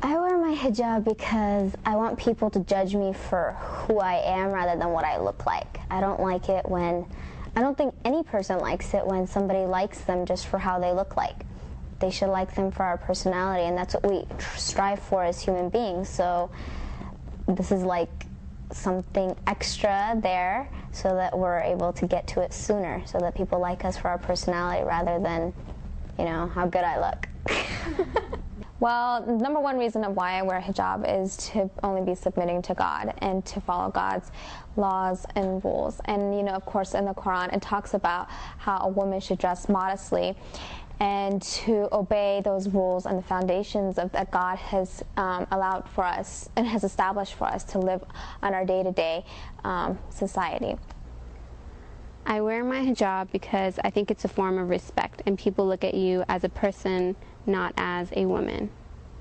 I wear my hijab because I want people to judge me for who I am rather than what I look like. I don't like it when, I don't think any person likes it when somebody likes them just for how they look like. They should like them for our personality, and that's what we strive for as human beings. So this is like something extra there so that we're able to get to it sooner, so that people like us for our personality rather than, you know, how good I look. Well, the number one reason of why I wear hijab is to only be submitting to God and to follow God's laws and rules. And, you know, of course, in the Quran, it talks about how a woman should dress modestly and to obey those rules and the foundations of that God has allowed for us and has established for us to live on our day-to-day society. I wear my hijab because I think it's a form of respect, and people look at you as a person, not as a woman.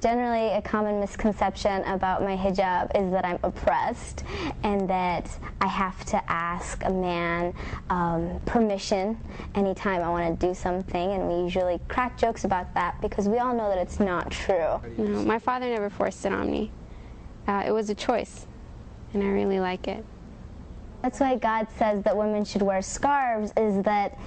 Generally, a common misconception about my hijab is that I'm oppressed and that I have to ask a man permission anytime I want to do something, and we usually crack jokes about that because we all know that it's not true. No, my father never forced it on me. It was a choice, and I really like it. That's why God says that women should wear scarves, is that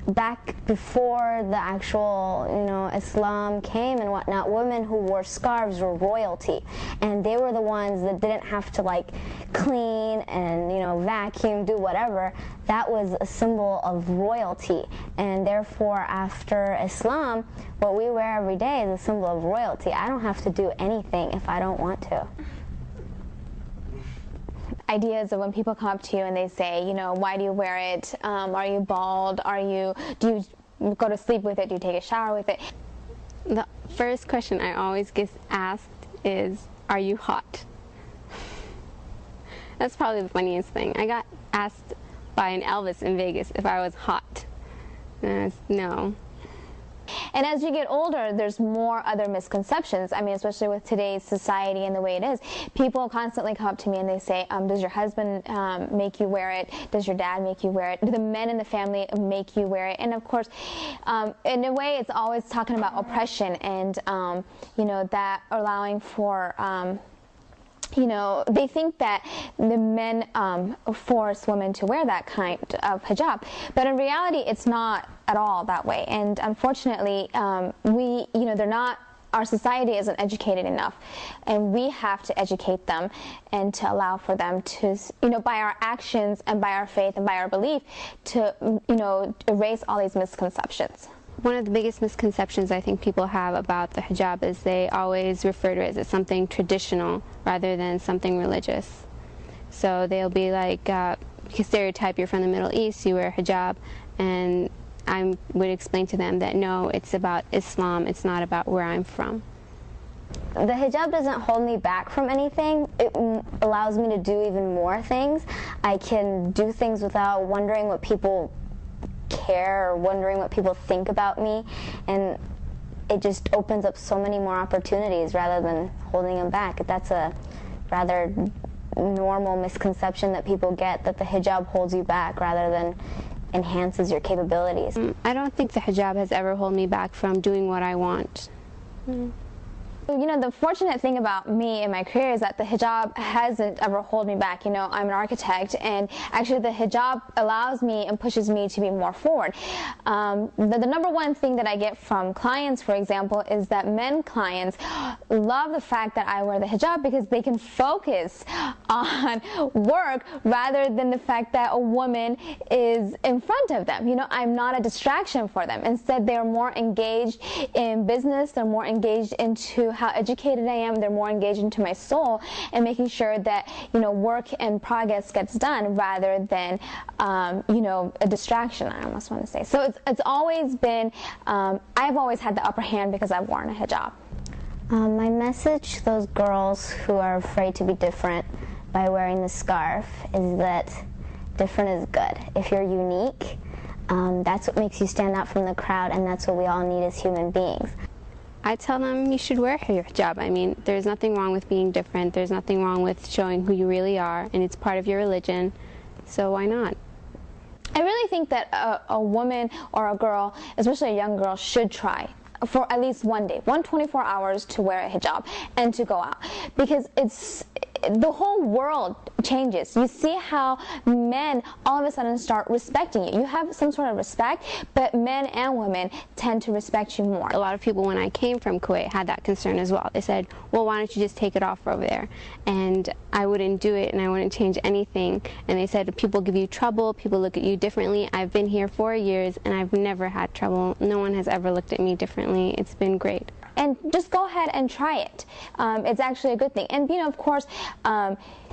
back before the actual, you know, Islam came and whatnot, women who wore scarves were royalty. And they were the ones that didn't have to, like, clean and, you know, vacuum, do whatever. That was a symbol of royalty. And therefore, after Islam, what we wear every day is a symbol of royalty. I don't have to do anything if I don't want to. Ideas of when people come up to you and they say, you know, why do you wear it? Are you bald? Do you go to sleep with it? Do you take a shower with it? The first question I always get asked is, are you hot? That's probably the funniest thing. I got asked by an Elvis in Vegas if I was hot. No. And as you get older, there's more other misconceptions. I mean, especially with today's society and the way it is. People constantly come up to me and they say, does your husband make you wear it? Does your dad make you wear it? Do the men in the family make you wear it? And of course, in a way, it's always talking about oppression and, you know, that allowing for... you know, they think that the men force women to wear that kind of hijab, but in reality, it's not at all that way. And unfortunately, you know, our society isn't educated enough, and we have to educate them and to allow for them to, you know, by our actions and by our faith and by our belief, to, you know, erase all these misconceptions. One of the biggest misconceptions I think people have about the hijab is they always refer to it as something traditional rather than something religious. So they'll be like, stereotype, you're from the Middle East, you wear a hijab, and I would explain to them that no, it's about Islam, it's not about where I'm from. The hijab doesn't hold me back from anything. It allows me to do even more things. I can do things without wondering what people care or wondering what people think about me, and it just opens up so many more opportunities rather than holding them back. That's a rather normal misconception that people get, that the hijab holds you back rather than enhances your capabilities. I don't think the hijab has ever held me back from doing what I want. You know, the fortunate thing about me in my career is that the hijab hasn't ever held me back. You know, I'm an architect, and actually the hijab allows me and pushes me to be more forward. The number one thing that I get from clients, for example, is that men clients love the fact that I wear the hijab because they can focus on work rather than the fact that a woman is in front of them. You know, I'm not a distraction for them. Instead, they're more engaged in business, they're more engaged into how educated I am, they're more engaged into my soul and making sure that, you know, work and progress gets done rather than, you know, a distraction, I almost want to say. So it's always been, I've always had the upper hand because I've worn a hijab. My message to those girls who are afraid to be different by wearing the scarf is that different is good. If you're unique, that's what makes you stand out from the crowd, and that's what we all need as human beings. I tell them you should wear your hijab. I mean, there's nothing wrong with being different. There's nothing wrong with showing who you really are, and it's part of your religion, so why not? I really think that a woman or a girl, especially a young girl, should try for at least one day, 24 hours to wear a hijab and to go out, because the whole world changes. You see how men all of a sudden start respecting you. You have some sort of respect, but men and women tend to respect you more. A lot of people when I came from Kuwait had that concern as well. They said, well, why don't you just take it off over there? And I wouldn't do it, and I wouldn't change anything. And they said, people give you trouble, people look at you differently. I've been here 4 years and I've never had trouble. No one has ever looked at me differently. It's been great. And just go ahead and try it. It's actually a good thing. And of course,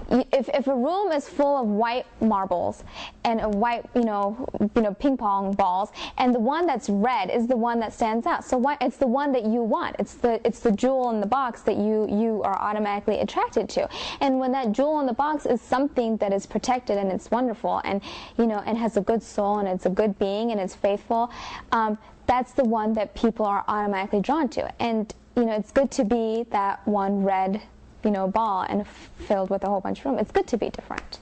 if a room is full of white marbles and a white, ping pong balls, and the one that's red is the one that stands out. So it's the one that you want. It's the jewel in the box that you are automatically attracted to. And when that jewel in the box is something that is protected and it's wonderful and and has a good soul and it's a good being and it's faithful, that's the one that people are automatically drawn to. And it's good to be that one red ball and filled with a whole bunch of room. It's good to be different.